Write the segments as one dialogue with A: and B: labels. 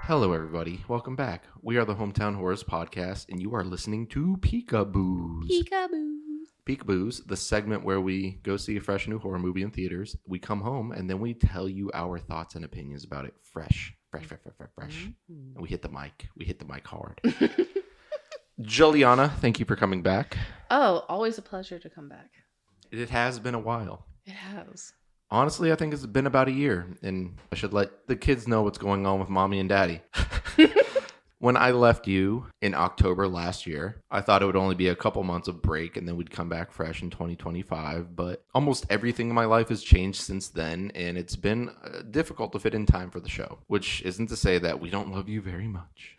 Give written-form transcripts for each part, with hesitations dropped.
A: Hello, everybody. Welcome back. We are the Hometown Horrors Podcast, and you are listening to PEEKABOOS.
B: PEEKABOOS.
A: PEEKABOOS, the segment where we go see a fresh new horror movie in theaters. We come home, and then we tell you our thoughts and opinions about it fresh. And we hit the mic. We hit the mic hard. Juliana, thank you for coming back.
B: Oh, always a pleasure to come back.
A: It has been a while.
B: It has.
A: Honestly, I think it's been about a year, and I should let the kids know what's going on with mommy and daddy. When I left you in October last year, I thought it would only be a couple months of break and then we'd come back fresh in 2025. But almost everything in my life has changed since then, and it's been difficult to fit in time for the show, which isn't to say that we don't love you very much.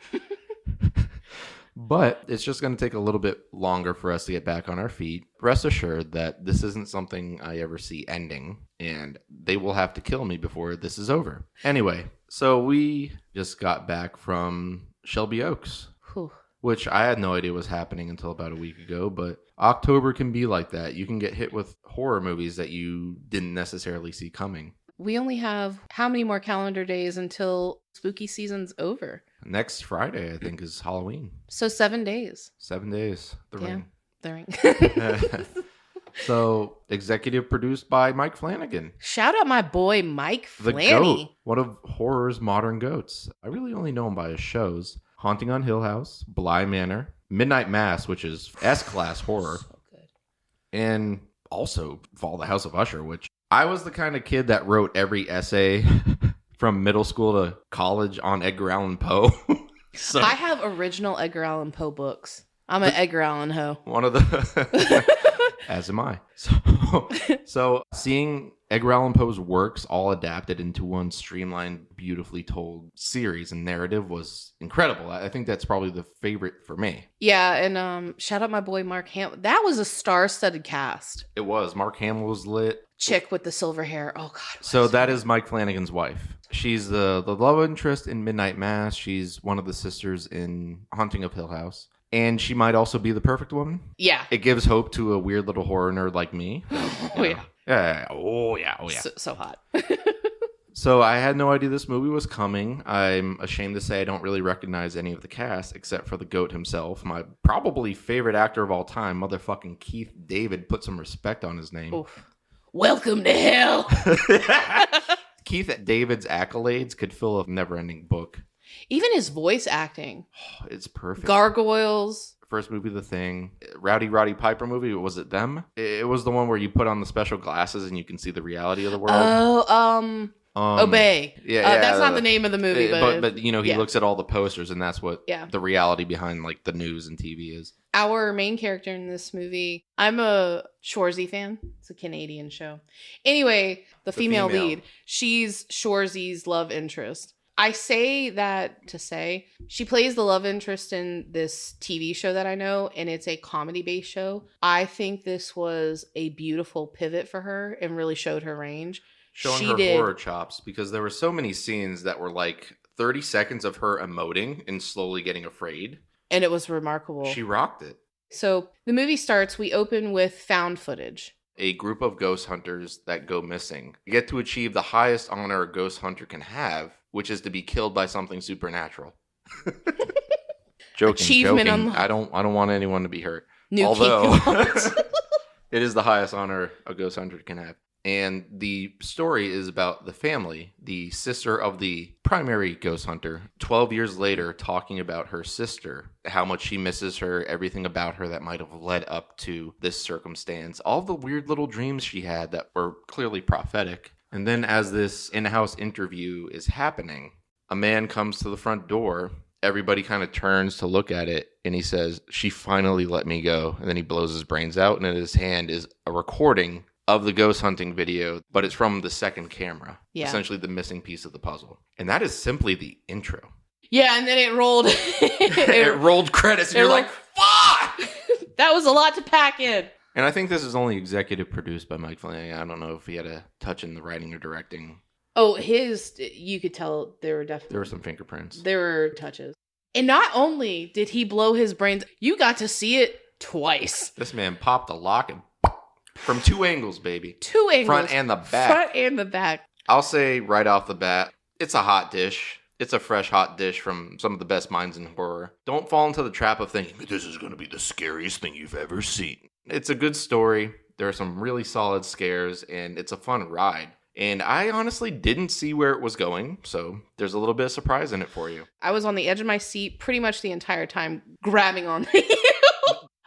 A: But it's just going to take a little bit longer for us to get back on our feet. Rest assured that this isn't something I ever see ending, and they will have to kill me before this is over. Anyway, so we just got back from Shelby Oaks, which I had no idea was happening until about a week ago, but October can be like that. You can get hit with horror movies that you didn't necessarily see coming.
B: We only have how many more calendar days until spooky season's over?
A: Next Friday, I think, is Halloween.
B: So 7 days.
A: 7 days. The Ring.
B: The Ring.
A: So, executive produced by Mike Flanagan.
B: Shout out my boy Mike
A: The
B: Flanny.
A: GOAT, one of horror's modern goats. I really only know him by his shows. Haunting on Hill House, Bly Manor, Midnight Mass, which is S-class horror.
B: So good.
A: And also Fall the House of Usher, which I was the kind of kid that wrote every essay from middle school to college on Edgar Allan Poe. So
B: I have original Edgar Allan Poe books. I'm an Edgar Allan hoe.
A: one of the... As am I. So seeing Edgar Allan Poe's works all adapted into one streamlined, beautifully told series and narrative was incredible. I think that's probably the favorite for me.
B: Yeah, and shout out my boy Mark Hamill. That was a star-studded cast.
A: It was. Mark Hamill was lit.
B: Chick with the silver hair. Oh, God.
A: So that is Mike Flanagan's wife. She's the love interest in Midnight Mass. She's one of the sisters in Haunting of Hill House. And she might also be the perfect woman.
B: Yeah.
A: It gives hope to a weird little horror nerd like me.
B: Oh, yeah.
A: Yeah. Oh, yeah.
B: So hot.
A: So I had no idea this movie was coming. I'm ashamed to say I don't really recognize any of the cast except for the GOAT himself. My probably favorite actor of all time, motherfucking Keith David. Put some respect on his name.
B: Oof. Welcome to hell.
A: Keith David's accolades could fill a never-ending book.
B: Even his voice acting.
A: It's perfect.
B: Gargoyles.
A: First movie, The Thing. Rowdy Roddy Piper movie, was it them? It was the one where you put on the special glasses and you can see the reality of the world.
B: Oh, Obey.
A: Yeah,
B: that's not the name of the movie,
A: but you know, he looks at all the posters and that's what the reality behind like the news and TV is.
B: Our main character in this movie, I'm a Shoresy fan. It's a Canadian show. Anyway, the female lead, she's Shoresy's love interest. I say that to say she plays the love interest in this TV show that I know, and it's a comedy-based show. I think this was a beautiful pivot for her and really showed her range.
A: Showing her horror chops, because there were so many scenes that were like 30 seconds of her emoting and slowly getting afraid.
B: And it was remarkable.
A: She rocked it.
B: So the movie starts, we open with found footage.
A: A group of ghost hunters that go missing get to achieve the highest honor a ghost hunter can have, which is to be killed by something supernatural. Joking. I don't want anyone to be hurt. Although it is the highest honor a ghost hunter can have. And the story is about the family, the sister of the primary ghost hunter, 12 years later talking about her sister, how much she misses her, everything about her that might have led up to this circumstance, all the weird little dreams she had that were clearly prophetic. And then as this in-house interview is happening, a man comes to the front door. Everybody kind of turns to look at it, and he says, "She finally let me go." And then he blows his brains out, and in his hand is a recording of the ghost hunting video, but it's from the second camera. Yeah. Essentially the missing piece of the puzzle. And that is simply the intro.
B: Yeah, and then it rolled.
A: It rolled credits, and you're like, fuck!
B: That was a lot to pack in.
A: And I think this is only executive produced by Mike Flanagan. I don't know if he had a touch in the writing or directing.
B: Oh, you could tell there were
A: some fingerprints.
B: There were touches. And not only did he blow his brains, you got to see it twice.
A: This man popped the lock and from two angles, baby.
B: Two angles.
A: Front and the back.
B: Front and the back.
A: I'll say right off the bat, it's a hot dish. It's a fresh, hot dish from some of the best minds in horror. Don't fall into the trap of thinking, this is going to be the scariest thing you've ever seen. It's a good story. There are some really solid scares, and it's a fun ride. And I honestly didn't see where it was going, so there's a little bit of surprise in it for you.
B: I was on the edge of my seat pretty much the entire time, grabbing on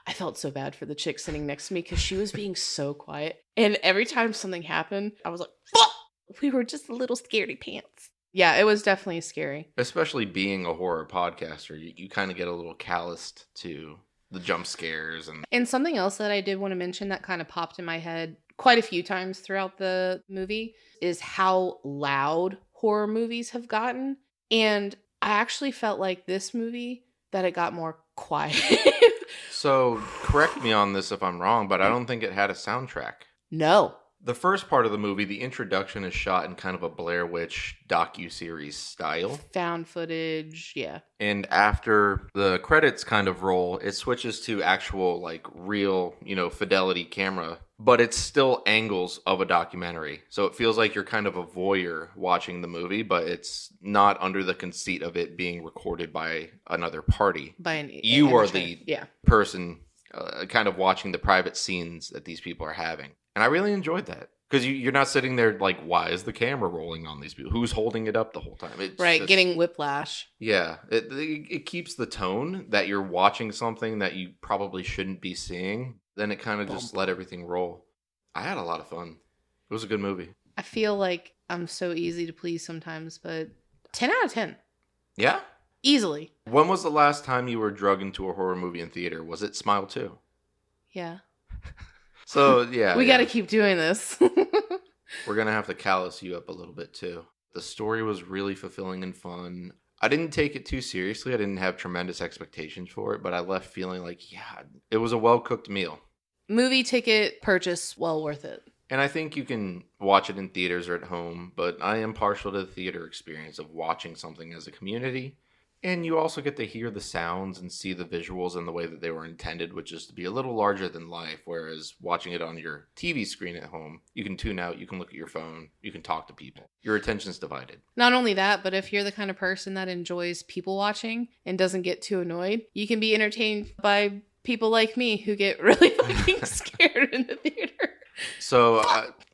B: I felt so bad for the chick sitting next to me because she was being so quiet. And every time something happened, I was like, fuck! We were just a little scaredy pants. Yeah, it was definitely scary.
A: Especially being a horror podcaster, you kind of get a little calloused to the jump scares.
B: And something else that I did want to mention that kind of popped in my head quite a few times throughout the movie is how loud horror movies have gotten. And I actually felt like this movie that it got more quiet.
A: So, correct me on this if I'm wrong, but I don't think it had a soundtrack.
B: No.
A: The first part of the movie, the introduction, is shot in kind of a Blair Witch docuseries style.
B: Found footage, yeah.
A: And after the credits kind of roll, it switches to actual, like, real, fidelity camera. But it's still angles of a documentary. So it feels like you're kind of a voyeur watching the movie, but it's not under the conceit of it being recorded by another party. You are the person kind of watching the private scenes that these people are having. And I really enjoyed that. Because you're not sitting there like, why is the camera rolling on these people? Who's holding it up the whole time?
B: Getting whiplash.
A: Yeah. It keeps the tone that you're watching something that you probably shouldn't be seeing. Then it kind of just let everything roll. I had a lot of fun. It was a good movie.
B: I feel like I'm so easy to please sometimes, but 10 out of 10.
A: Yeah?
B: Easily.
A: When was the last time you were drugged into a horror movie in theater? Was it Smile 2?
B: Yeah.
A: So, yeah.
B: We got to keep doing this.
A: We're going to have to callous you up a little bit, too. The story was really fulfilling and fun. I didn't take it too seriously. I didn't have tremendous expectations for it, but I left feeling like, yeah, it was a well-cooked meal.
B: Movie ticket purchase, well worth it.
A: And I think you can watch it in theaters or at home, but I am partial to the theater experience of watching something as a community. And you also get to hear the sounds and see the visuals in the way that they were intended, which is to be a little larger than life, whereas watching it on your TV screen at home, you can tune out, you can look at your phone, you can talk to people. Your attention's divided.
B: Not only that, but if you're the kind of person that enjoys people watching and doesn't get too annoyed, you can be entertained by people like me who get really fucking scared in the theater.
A: So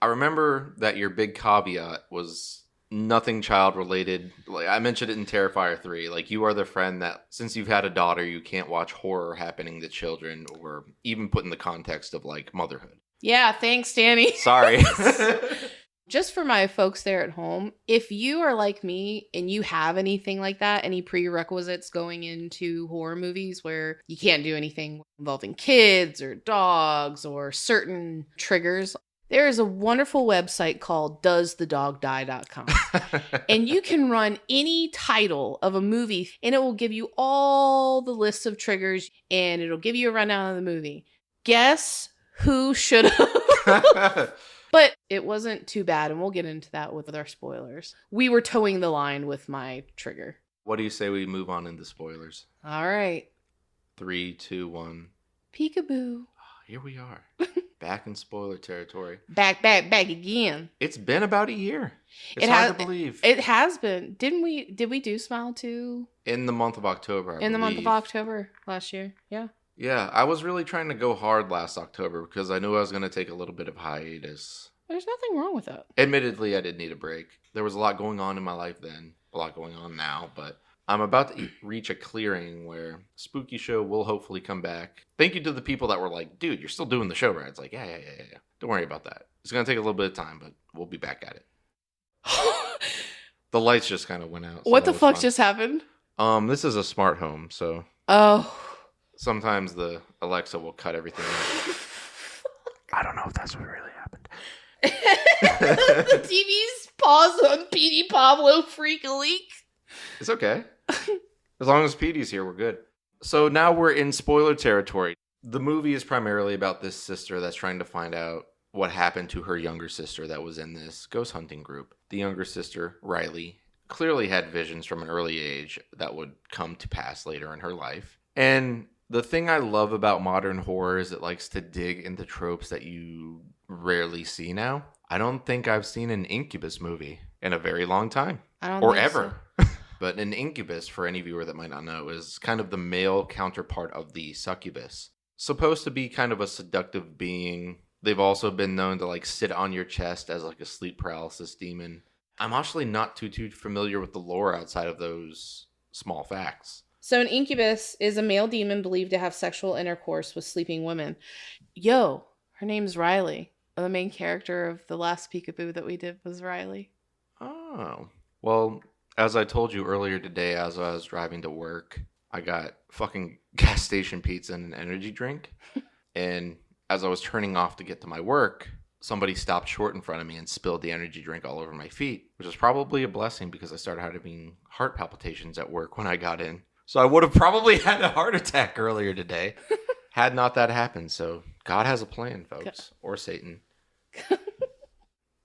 A: I remember that your big caveat was nothing child related. Like I mentioned it in Terrifier 3. Like you are the friend that since you've had a daughter, you can't watch horror happening to children or even put in the context of like motherhood.
B: Yeah, thanks, Danny.
A: Sorry.
B: Just for my folks there at home, if you are like me and you have anything like that, any prerequisites going into horror movies where you can't do anything involving kids or dogs or certain triggers, there is a wonderful website called doesthedogdie.com. And you can run any title of a movie and it will give you all the lists of triggers and it'll give you a rundown of the movie. Guess who should have? But it wasn't too bad, and we'll get into that with our spoilers. We were towing the line with my trigger.
A: What do you say we move on into spoilers?
B: All right.
A: 3, 2, 1.
B: Peekaboo.
A: Here we are. Back in spoiler territory.
B: Back again.
A: It's been about a year. It's hard to believe.
B: It has been. Did we do Smile 2?
A: In the month of October, I believe.
B: In the month of October last year, yeah.
A: Yeah, I was really trying to go hard last October because I knew I was going to take a little bit of hiatus.
B: There's nothing wrong with that.
A: Admittedly, I did need a break. There was a lot going on in my life then, a lot going on now, but I'm about to reach a clearing where Spooky Show will hopefully come back. Thank you to the people that were like, dude, you're still doing the show, right? It's like, yeah. Don't worry about that. It's going to take a little bit of time, but we'll be back at it. The lights just kind of went out. So
B: what the fuck just happened?
A: This is a smart home, so...
B: Oh...
A: Sometimes the Alexa will cut everything out. I don't know if that's what really happened.
B: The TV's paused on Petey Pablo Freak a Leak.
A: It's okay. As long as Petey's here, we're good. So now we're in spoiler territory. The movie is primarily about this sister that's trying to find out what happened to her younger sister that was in this ghost hunting group. The younger sister, Riley, clearly had visions from an early age that would come to pass later in her life. And the thing I love about modern horror is it likes to dig into tropes that you rarely see now. I don't think I've seen an Incubus movie in a very long time.
B: I don't
A: or
B: think
A: ever.
B: So.
A: But an incubus, for any viewer that might not know, is kind of the male counterpart of the succubus. Supposed to be kind of a seductive being. They've also been known to like sit on your chest as like a sleep paralysis demon. I'm actually not too familiar with the lore outside of those small facts.
B: So an incubus is a male demon believed to have sexual intercourse with sleeping women. Yo, her name's Riley. The main character of the last Peekaboo that we did was Riley.
A: Oh. Well, as I told you earlier today, as I was driving to work, I got fucking gas station pizza and an energy drink. And as I was turning off to get to my work, somebody stopped short in front of me and spilled the energy drink all over my feet, which was probably a blessing because I started having heart palpitations at work when I got in. So I would have probably had a heart attack earlier today had not that happened. So God has a plan, folks, or Satan.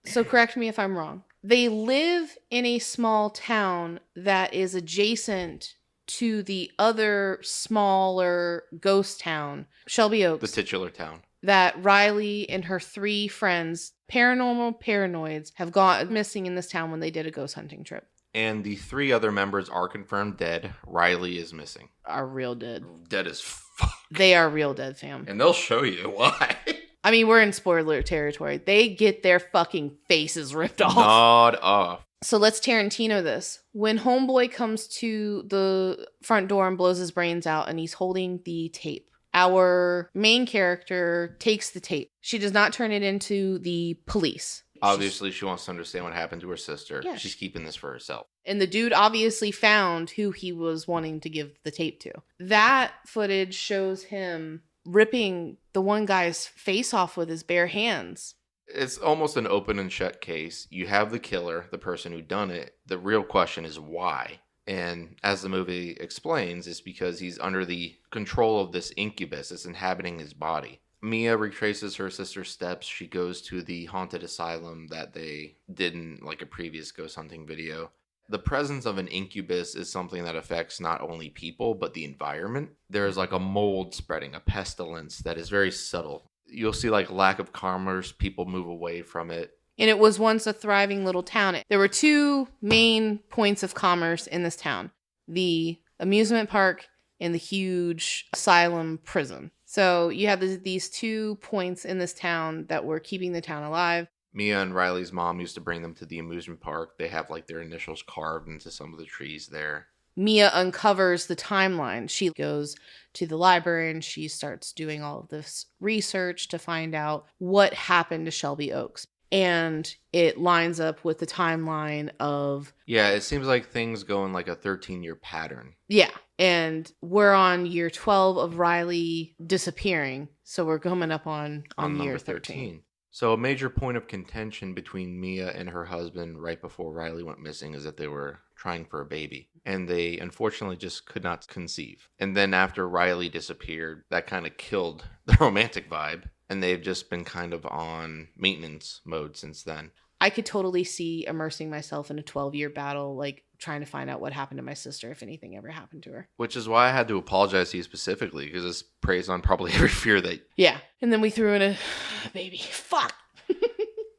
B: So correct me if I'm wrong. They live in a small town that is adjacent to the other smaller ghost town, Shelby Oaks.
A: The titular town.
B: That Riley and her 3 friends, paranormal paranoids, have gone missing in this town when they did a ghost hunting trip.
A: And the 3 other members are confirmed dead. Riley is missing.
B: Are real dead.
A: Dead as fuck.
B: They are real dead, fam.
A: And they'll show you why.
B: I mean, we're in spoiler territory. They get their fucking faces ripped off.
A: Gnawed off.
B: So let's Tarantino this. When Homeboy comes to the front door and blows his brains out and he's holding the tape, our main character takes the tape. She does not turn it into the police.
A: Obviously, she wants to understand what happened to her sister.
B: Yeah.
A: She's keeping this for herself.
B: And the dude obviously found who he was wanting to give the tape to. That footage shows him ripping the one guy's face off with his bare hands.
A: It's almost an open and shut case. You have the killer, the person who done it. The real question is why. And as the movie explains, it's because he's under the control of this incubus that's inhabiting his body. Mia retraces her sister's steps. She goes to the haunted asylum that they did in like a previous ghost hunting video. The presence of an incubus is something that affects not only people, but the environment. There's like a mold spreading, a pestilence that is very subtle. You'll see like lack of commerce, people move away from it.
B: And it was once a thriving little town. There were 2 main points of commerce in this town. The amusement park and the huge asylum prison. So you have these 2 points in this town that were keeping the town alive.
A: Mia and Riley's mom used to bring them to the amusement park. They have like their initials carved into some of the trees there.
B: Mia uncovers the timeline. She goes to the library and she starts doing all of this research to find out what happened to Shelby Oaks. And it lines up with the timeline of...
A: Yeah, it seems like things go in like a 13-year pattern.
B: Yeah, and we're on year 12 of Riley disappearing. So we're coming up on year 13.
A: So a major point of contention between Mia and her husband right before Riley went missing is that they were trying for a baby. And they unfortunately just could not conceive. And then after Riley disappeared, that kind of killed the romantic vibe. And they've just been kind of on maintenance mode since then.
B: I could totally see immersing myself in a 12-year battle, like trying to find out what happened to my sister if anything ever happened to her.
A: Which is why I had to apologize to you specifically, because this preys on probably every fear that...
B: Yeah. And then we threw in a baby. Fuck!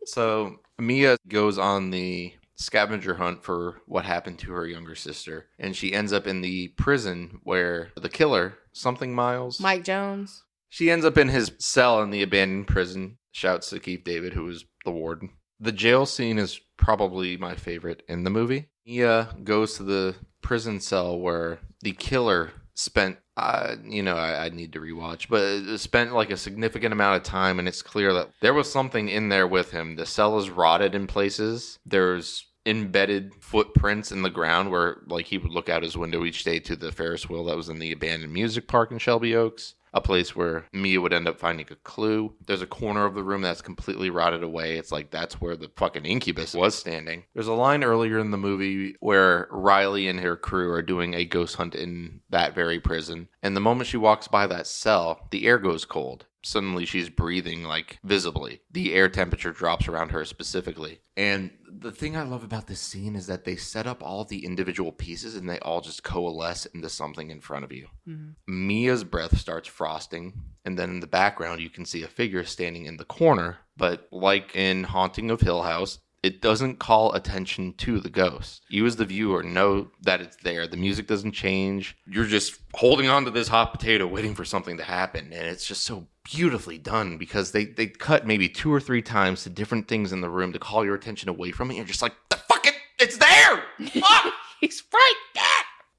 A: So Mia goes on the scavenger hunt for what happened to her younger sister. And she ends up in the prison where the killer, something Miles...
B: Mike Jones...
A: She ends up in his cell in the abandoned prison. Shouts to Keith David, who was the warden. The jail scene is probably my favorite in the movie. Mia goes to the prison cell where the killer spent, I need to rewatch, but spent like a significant amount of time, and it's clear that there was something in there with him. The cell is rotted in places. There's embedded footprints in the ground where like he would look out his window each day to the Ferris wheel that was in the abandoned music park in Shelby Oaks. A place where Mia would end up finding a clue. There's a corner of the room that's completely rotted away. It's like that's where the fucking incubus was standing. There's a line earlier in the movie where Riley and her crew are doing a ghost hunt in that very prison. And the moment she walks by that cell, the air goes cold. Suddenly she's breathing like visibly. The air temperature drops around her specifically. And the thing I love about this scene is that they set up all the individual pieces and they all just coalesce into something in front of you. Mm-hmm. Mia's breath starts frosting, and then in the background you can see a figure standing in the corner. But like in Haunting of Hill House, it doesn't call attention to the ghost. You as the viewer know that it's there. The music doesn't change. You're just holding on to this hot potato waiting for something to happen. And it's just so beautifully done because they cut maybe 2 or 3 times to different things in the room to call your attention away from it. You're just like, the fuck it, it's there! Ah!
B: He's right there!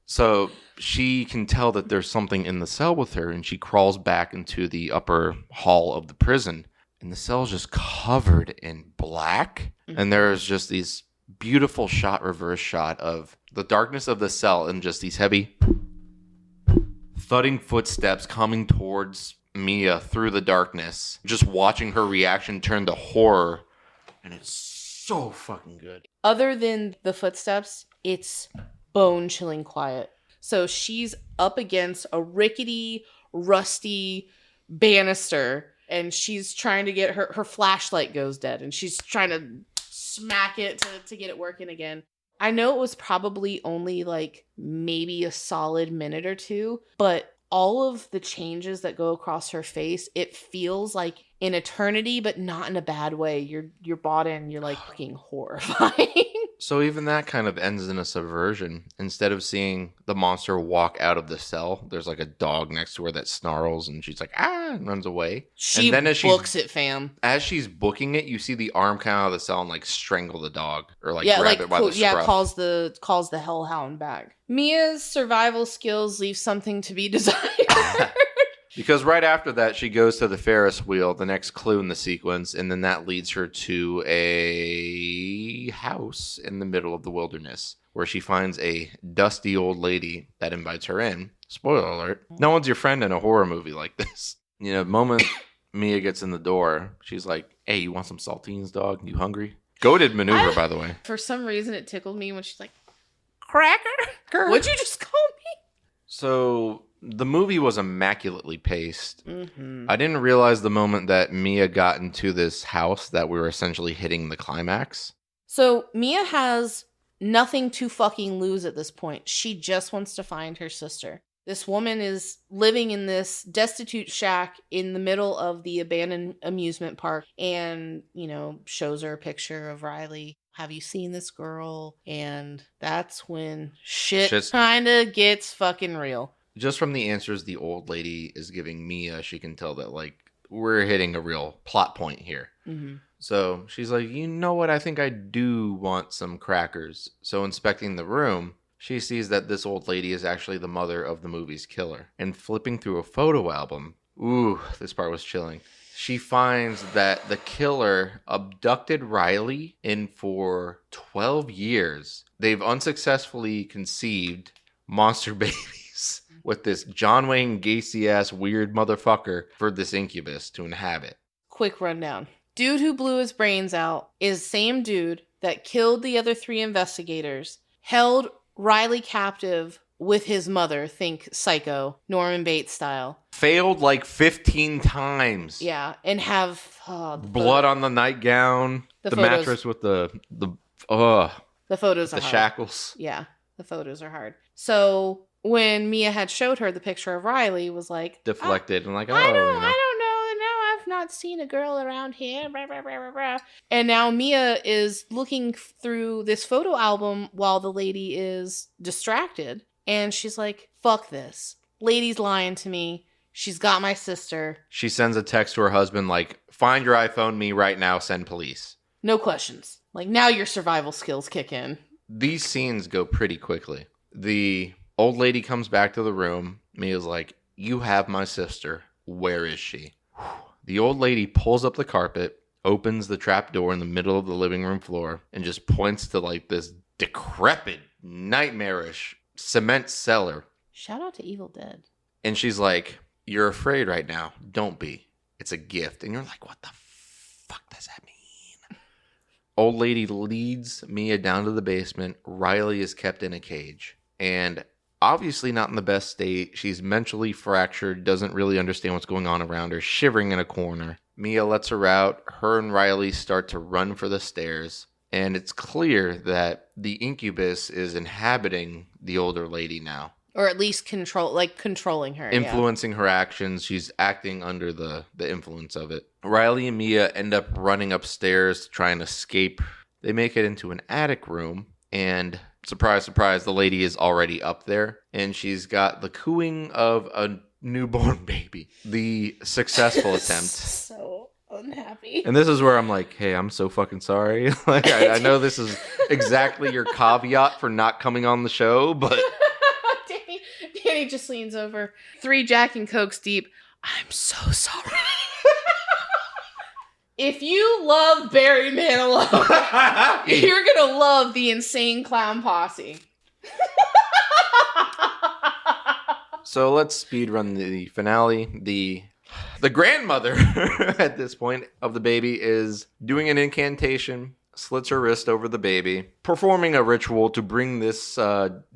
A: So she can tell that there's something in the cell with her, and she crawls back into the upper hall of the prison. And the cell's just covered in black. Mm-hmm. And there's just these beautiful reverse shot of the darkness of the cell and just these heavy thudding footsteps coming towards Mia through the darkness. Just watching her reaction turn to horror. And it's so fucking good.
B: Other than the footsteps, it's bone-chilling quiet. So she's up against a rickety, rusty banister. And she's trying to get her flashlight goes dead. And she's trying to smack it to get it working again. I know it was probably only like maybe a solid minute or 2. But all of the changes that go across her face, it feels like an eternity, but not in a bad way. You're bought in. You're like fucking horrifying.
A: So even that kind of ends in a subversion. Instead of seeing the monster walk out of the cell, there's like a dog next to her that snarls, and she's like, ah, and runs away.
B: She
A: and then as
B: books it, fam.
A: As she's booking it, you see the arm come out of the cell and like strangle the dog or like grab it by the scruff.
B: Calls the hellhound back. Mia's survival skills leave something to be desired.
A: Because right after that, she goes to the Ferris wheel, the next clue in the sequence, and then that leads her to a house in the middle of the wilderness where she finds a dusty old lady that invites her in. Spoiler alert. No one's your friend in a horror movie like this. You know, the moment Mia gets in the door, she's like, hey, you want some saltines, dog? You hungry? Goated maneuver, by the way.
B: For some reason, it tickled me when she's like, cracker? What'd you just call me?
A: So the movie was immaculately paced.
B: Mm-hmm.
A: I didn't realize the moment that Mia got into this house that we were essentially hitting the climax.
B: So Mia has nothing to fucking lose at this point. She just wants to find her sister. This woman is living in this destitute shack in the middle of the abandoned amusement park and, you know, shows her a picture of Riley. Have you seen this girl? And that's when shit kind of gets fucking real.
A: Just from the answers the old lady is giving Mia, she can tell that, like, we're hitting a real plot point here.
B: Mm-hmm.
A: So she's like, you know what? I think I do want some crackers. So inspecting the room, she sees that this old lady is actually the mother of the movie's killer. And flipping through a photo album, ooh, this part was chilling. She finds that the killer abducted Riley, and for 12 years, they've unsuccessfully conceived monster babies with this John Wayne Gacy-ass weird motherfucker for this incubus to inhabit.
B: Quick rundown. Dude who blew his brains out is same dude that killed the other 3 investigators, held Riley captive with his mother, think Psycho, Norman Bates style.
A: Failed like 15 times.
B: Yeah, and have
A: blood on the nightgown, the mattress with the
B: photos are hard.
A: Shackles.
B: Yeah, the photos are hard. So when Mia had showed her the picture of Riley, was like
A: deflected and like,
B: I don't know. Now I've not seen a girl around here. Blah, blah, blah, blah, blah. And now Mia is looking through this photo album while the lady is distracted. And she's like, fuck this. Lady's lying to me. She's got my sister.
A: She sends a text to her husband like, find your iPhone, me right now, send police.
B: No questions. Like, now your survival skills kick in.
A: These scenes go pretty quickly. The old lady comes back to the room. Mia's like, you have my sister. Where is she? The old lady pulls up the carpet, opens the trap door in the middle of the living room floor, and just points to like this decrepit, nightmarish cement cellar.
B: Shout out to Evil Dead.
A: And she's like, you're afraid right now. Don't be. It's a gift. And you're like, what the fuck does that mean? Old lady leads Mia down to the basement. Riley is kept in a cage. And obviously not in the best state. She's mentally fractured, doesn't really understand what's going on around her, shivering in a corner. Mia lets her out. Her and Riley start to run for the stairs. And it's clear that the incubus is inhabiting the older lady now.
B: Or at least controlling her.
A: Influencing her actions. She's acting under the influence of it. Riley and Mia end up running upstairs to try and escape They make it into an attic room, and surprise, surprise, the lady is already up there, and she's got the cooing of a newborn baby. The successful attempt.
B: So unhappy.
A: And this is where I'm like, hey, I'm so fucking sorry. Like, I know this is exactly your caveat for not coming on the show, but...
B: Danny just leans over. 3 Jack and Cokes deep. I'm so sorry. If you love Barry Manilow, you're going to love the Insane Clown Posse.
A: So let's speed run the finale. The grandmother at this point of the baby is doing an incantation, slits her wrist over the baby, performing a ritual to bring this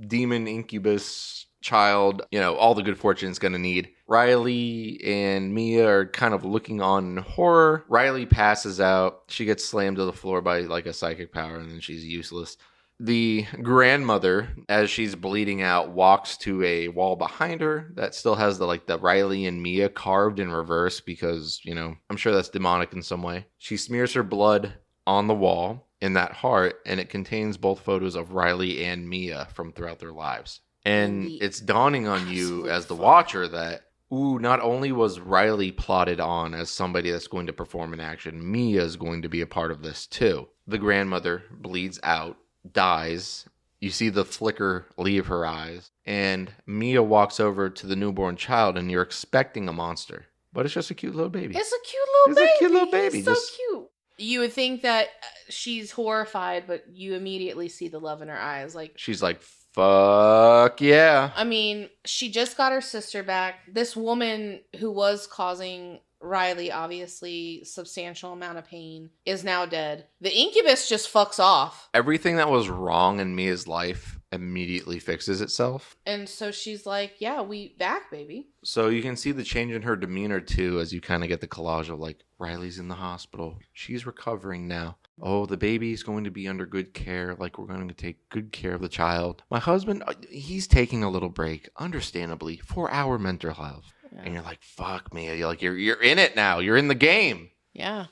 A: demon incubus child, all the good fortune it's going to need. Riley and Mia are kind of looking on in horror. Riley passes out. She gets slammed to the floor by like a psychic power, and then she's useless. The grandmother, as she's bleeding out, walks to a wall behind her that still has the Riley and Mia carved in reverse because, I'm sure that's demonic in some way. She smears her blood on the wall in that heart, and it contains both photos of Riley and Mia from throughout their lives. And it's dawning on you as the watcher that, not only was Riley plotted on as somebody that's going to perform an action, Mia is going to be a part of this too. The grandmother bleeds out, dies. You see the flicker leave her eyes. And Mia walks over to the newborn child, and you're expecting a monster. But it's just a cute little baby.
B: It's a cute little baby.
A: He's
B: so cute. You would think that she's horrified, but you immediately see the love in her eyes.
A: She's like, fuck yeah.
B: I mean, she just got her sister back. This woman who was causing Riley, obviously, substantial amount of pain, is now dead. The incubus just fucks off.
A: Everything that was wrong in Mia's life immediately fixes itself.
B: And so she's like, yeah, we back, baby.
A: So you can see the change in her demeanor, too, as you kind of get the collage of, Riley's in the hospital. She's recovering now. Oh, the baby's going to be under good care. We're going to take good care of the child. My husband, he's taking a little break, understandably, for our mental health. Yeah. And you're like, fuck, man. You're in it now. You're in the game.
B: Yeah.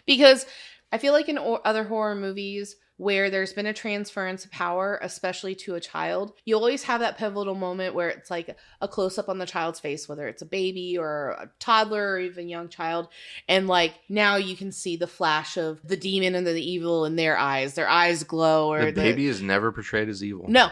B: Because I feel like in other horror movies where there's been a transference of power, especially to a child, you always have that pivotal moment where it's like a close-up on the child's face, whether it's a baby or a toddler or even young child. And now you can see the flash of the demon and the evil in their eyes. Their eyes glow. Or
A: the baby is never portrayed as evil.
B: No.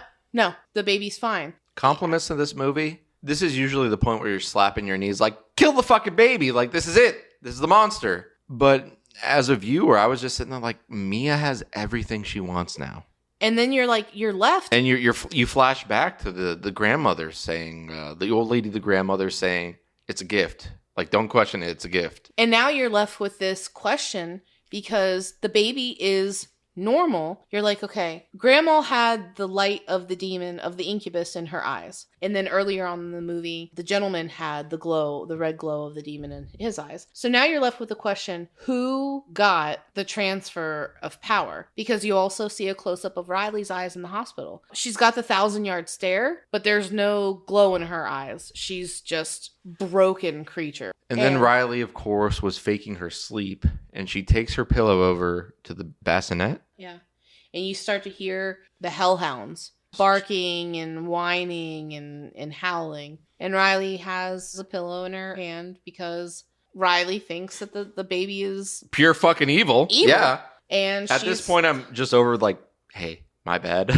B: The baby's fine.
A: Compliments to this movie. This is usually the point where you're slapping your knees kill the fucking baby. This is it. This is the monster. But as a viewer, I was just sitting there Mia has everything she wants now. And then you're left. And you flash back to the grandmother saying, the old lady, the grandmother saying, it's a gift. Don't question it. It's a gift.
B: And now you're left with this question because the baby is normal. You're like, okay, grandma had the light of the demon, of the incubus in her eyes. And then earlier on in the movie, the gentleman had the glow, the red glow of the demon in his eyes. So now you're left with the question, who got the transfer of power? Because you also see a close-up of Riley's eyes in the hospital. She's got the 1,000-yard stare, but there's no glow in her eyes. She's just broken creature.
A: And then Riley, of course, was faking her sleep, and she takes her pillow over to the bassinet.
B: Yeah. And you start to hear the hellhounds barking and whining and howling. And Riley has a pillow in her hand because Riley thinks that the baby is
A: pure fucking evil. Yeah.
B: And
A: at this point, I'm just over hey, my bad.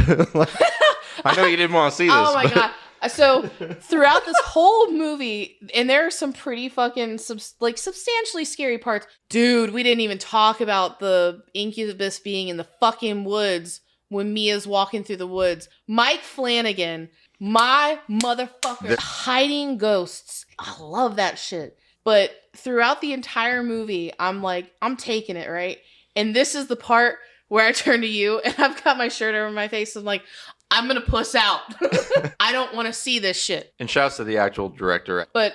A: I know you didn't want to see this.
B: Oh my God. So throughout this whole movie, and there are some pretty fucking substantially scary parts. Dude, we didn't even talk about the incubus being in the fucking woods when Mia's walking through the woods. Mike Flanagan, my motherfucker, hiding ghosts. I love that shit. But throughout the entire movie, I'm taking it, right? And this is the part where I turn to you and I've got my shirt over my face. I'm I'm going to puss out. I don't want to see this shit.
A: And shouts to the actual director.
B: But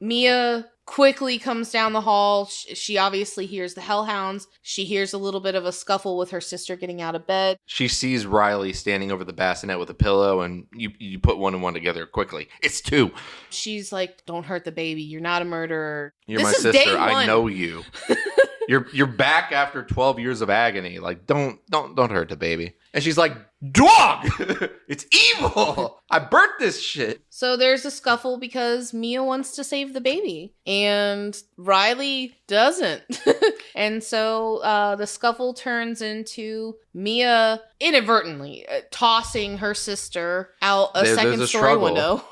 B: Mia quickly comes down the hall. She obviously hears the hellhounds. She hears a little bit of a scuffle with her sister getting out of bed.
A: She sees Riley standing over the bassinet with a pillow, and you put one and one together quickly. It's two.
B: She's like, don't hurt the baby. You're not a murderer.
A: You're my sister. I know you. You're back after 12 years of agony. Like, don't hurt the baby. And she's like, dog! It's evil! I burnt this shit.
B: So there's a scuffle because Mia wants to save the baby and Riley doesn't. And so the scuffle turns into Mia inadvertently tossing her sister out a second-story window.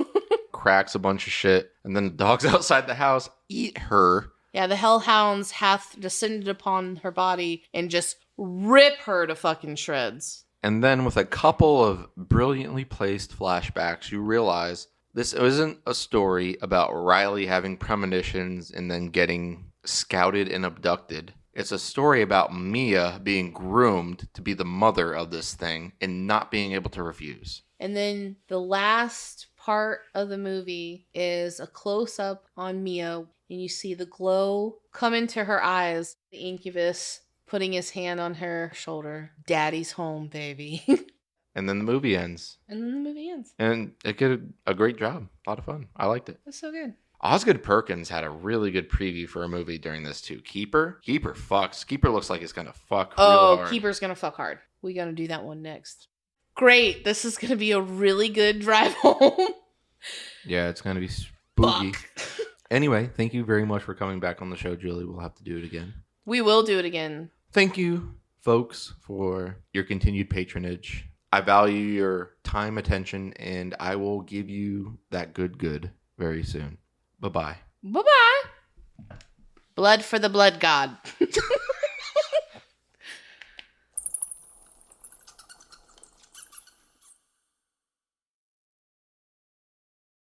A: Cracks a bunch of shit. And then the dogs outside the house eat her.
B: Yeah, the hellhounds hath descended upon her body and just rip her to fucking shreds.
A: And then with a couple of brilliantly placed flashbacks, you realize this isn't a story about Riley having premonitions and then getting scouted and abducted. It's a story about Mia being groomed to be the mother of this thing and not being able to refuse.
B: And then the last part of the movie is a close-up on Mia, and you see the glow come into her eyes. The incubus putting his hand on her shoulder. Daddy's home, baby.
A: And then the movie ends. And it did a great job. A lot of fun. I liked it.
B: That's so good.
A: Osgood Perkins had a really good preview for a movie during this too. Keeper fucks. Keeper looks like it's gonna fuck real hard.
B: Keeper's gonna fuck hard. We gotta do that one next. Great. This is gonna be a really good drive home.
A: Yeah, it's gonna be spooky. Anyway, thank you very much for coming back on the show, Julie. We'll have to do it again.
B: We will do it again.
A: Thank you, folks, for your continued patronage. I value your time, attention, and I will give you that good very soon. Bye-bye.
B: Bye-bye. Blood for the blood god.